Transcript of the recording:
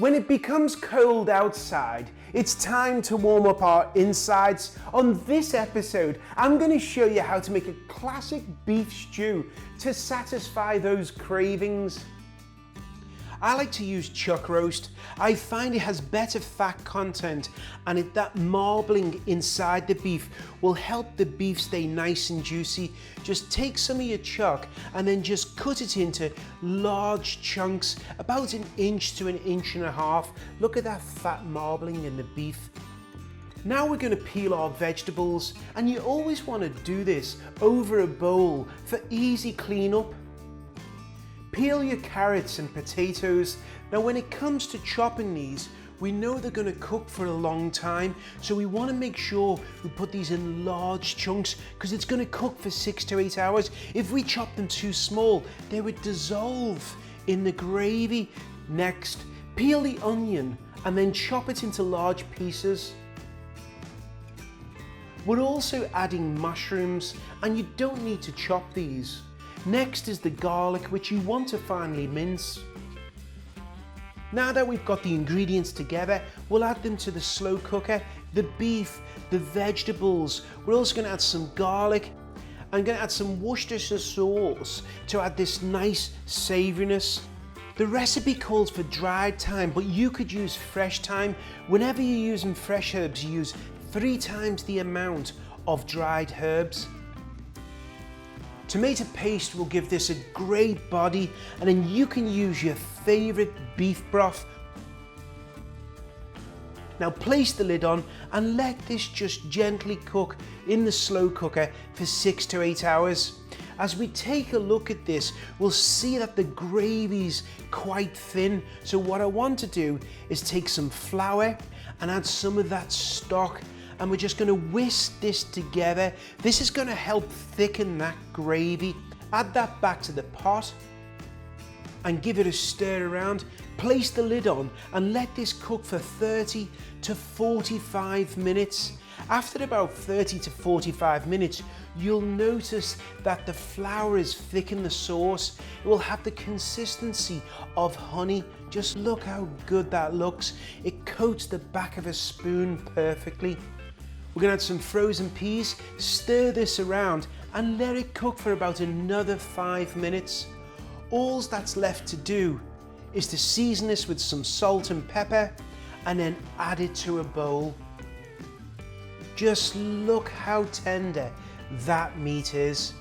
When it becomes cold outside, it's time to warm up our insides. On this episode, I'm going to show you how to make a classic beef stew to satisfy those cravings. I like to use chuck roast. I find it has better fat content, and that marbling inside the beef will help the beef stay nice and juicy. Just take some of your chuck and then just cut it into large chunks, about 1 inch to 1.5 inches. Look at that fat marbling in the beef. Now we're going to peel our vegetables, and you always want to do this over a bowl for easy cleanup. Peel your carrots and potatoes. Now when it comes to chopping these, we know they're going to cook for a long time, so we want to make sure we put these in large chunks because it's going to cook for 6 to 8 hours. If we chop them too small, they would dissolve in the gravy. Next, peel the onion and then chop it into large pieces. We're also adding mushrooms, and you don't need to chop these. Next is the garlic, which you want to finely mince. Now that we've got the ingredients together, we'll add them to the slow cooker. The beef, the vegetables, we're also going to add some garlic. I'm going to add some Worcestershire sauce to add this nice savouriness. The recipe calls for dried thyme, but you could use fresh thyme. Whenever you're using fresh herbs, you use 3 times the amount of dried herbs. Tomato paste will give this a great body, and then you can use your favourite beef broth. Now place the lid on and let this just gently cook in the slow cooker for 6 to 8 hours. As we take a look at this, we'll see that the gravy's quite thin. So what I want to do is take some flour and add some of that stock, and we're just going to whisk this together. This is going to help thicken that gravy. Add that back to the pot and give it a stir around. Place the lid on and let this cook for 30 to 45 minutes. After about 30 to 45 minutes, you'll notice that the flour has thickened the sauce. It will have the consistency of honey. Just look how good that looks. It coats the back of a spoon perfectly. We're going to add some frozen peas, stir this around and let it cook for about another 5 minutes. All that's left to do is to season this with some salt and pepper and then add it to a bowl. Just look how tender that meat is.